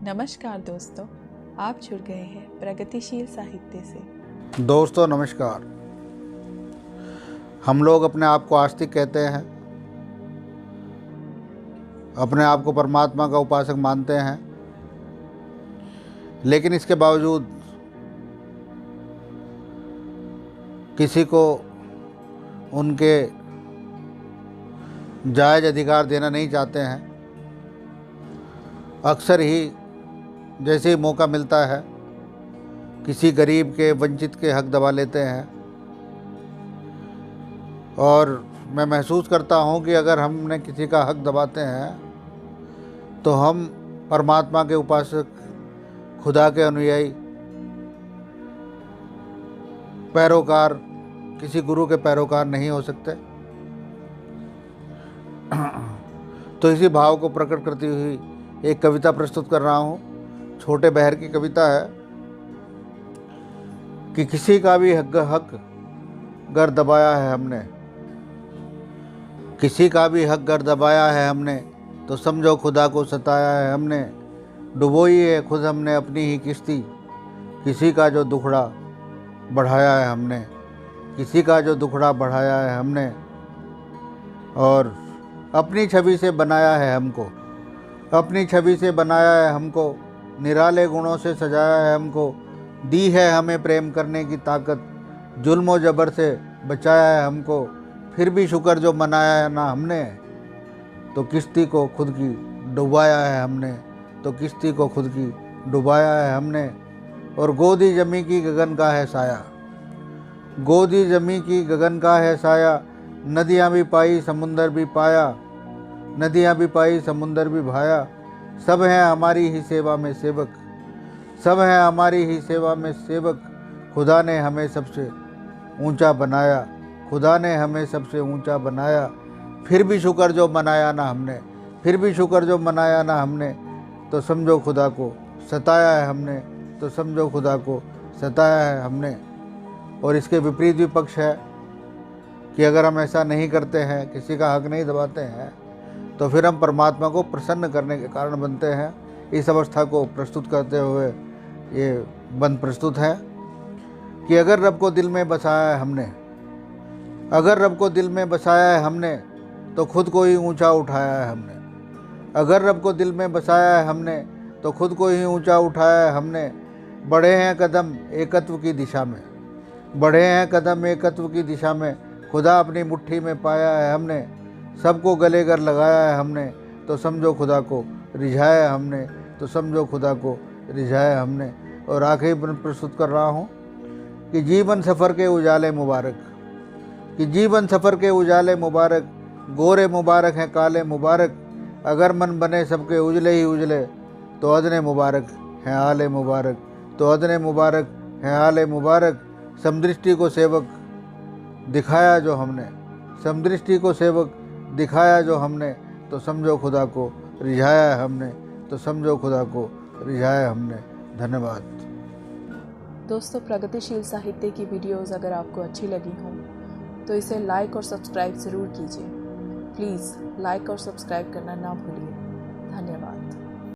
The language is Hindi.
नमस्कार दोस्तों, आप जुड़ गए हैं प्रगतिशील साहित्य से। दोस्तों नमस्कार। हम लोग अपने आप को आस्तिक कहते हैं, अपने आप को परमात्मा का उपासक मानते हैं, लेकिन इसके बावजूद किसी को उनके जायज़ अधिकार देना नहीं चाहते हैं। अक्सर ही जैसे ही मौका मिलता है किसी गरीब के, वंचित के हक दबा लेते हैं। और मैं महसूस करता हूँ कि अगर हमने किसी का हक दबाते हैं तो हम परमात्मा के उपासक, खुदा के अनुयायी, पैरोकार, किसी गुरु के पैरोकार नहीं हो सकते। तो इसी भाव को प्रकट करती हुई एक कविता प्रस्तुत कर रहा हूँ। छोटे बहर की कविता है कि किसी का भी हक गर दबाया है हमने, किसी का भी हक गर दबाया है हमने, तो समझो खुदा को सताया है हमने। डुबोई है खुद हमने अपनी ही किश्ती, किसी का जो दुखड़ा बढ़ाया है हमने, किसी का जो दुखड़ा बढ़ाया है हमने। और अपनी छवि से बनाया है हमको, अपनी छवि से बनाया है हमको, निराले गुणों से सजाया है हमको। दी है हमें प्रेम करने की ताकत, जुल्म और जबर से बचाया है हमको। फिर भी शुक्र जो मनाया है ना हमने, तो किश्ती को खुद की डुबाया है हमने, तो किश्ती को खुद की डुबाया है हमने। और गोदी जमी की गगन का है साया, गोदी जमी की गगन का है साया। नदियाँ भी पाई समुंदर भी पाया, नदियाँ भी पाई समुंदर भी भाया। सब हैं हमारी ही सेवा में सेवक, सब हैं हमारी ही सेवा में सेवक। खुदा ने हमें सबसे ऊंचा बनाया, खुदा ने हमें सबसे ऊंचा बनाया। फिर भी शुक्र जो मनाया ना हमने, फिर भी शुक्र जो मनाया ना हमने, तो समझो खुदा को सताया है हमने, तो समझो खुदा को सताया है हमने। और इसके विपरीत भी पक्ष है कि अगर हम ऐसा नहीं करते हैं, किसी का हक नहीं दबाते हैं, तो फिर हम परमात्मा को प्रसन्न करने के कारण बनते हैं। इस अवस्था को प्रस्तुत करते हुए ये बंद प्रस्तुत है कि अगर रब को दिल में बसाया है हमने, अगर रब को दिल में बसाया है हमने, तो खुद को ही ऊंचा उठाया है हमने। अगर रब को दिल में बसाया है हमने, तो खुद को ही ऊंचा उठाया है हमने। बढ़े हैं कदम एकत्व की दिशा में, बढ़े हैं कदम एकत्व की दिशा में। खुदा अपनी मुट्ठी में पाया है हमने, सबको गले कर लगाया है हमने, तो समझो खुदा को रिझाया है हमने, तो समझो खुदा को रिझाया हमने। और आखिरी प्रस्तुत कर रहा हूँ कि जीवन सफ़र के उजाले मुबारक, कि जीवन सफ़र के उजाले मुबारक। गोरे मुबारक हैं काले मुबारक, अगर मन बने सबके उजले ही उजले, तो अदने मुबारक हैं आले मुबारक, तो अदने मुबारक हैं आले मुबारक। समदृष्टि को सेवक दिखाया जो हमने, समदृष्टि को सेवक दिखाया जो हमने, तो समझो खुदा को रिझाया है हमने, तो समझो खुदा को रिझाया हमने। धन्यवाद दोस्तों, प्रगतिशील साहित्य की वीडियोस अगर आपको अच्छी लगी हों तो इसे लाइक और सब्सक्राइब ज़रूर कीजिए। प्लीज़ लाइक और सब्सक्राइब करना ना भूलिए। धन्यवाद।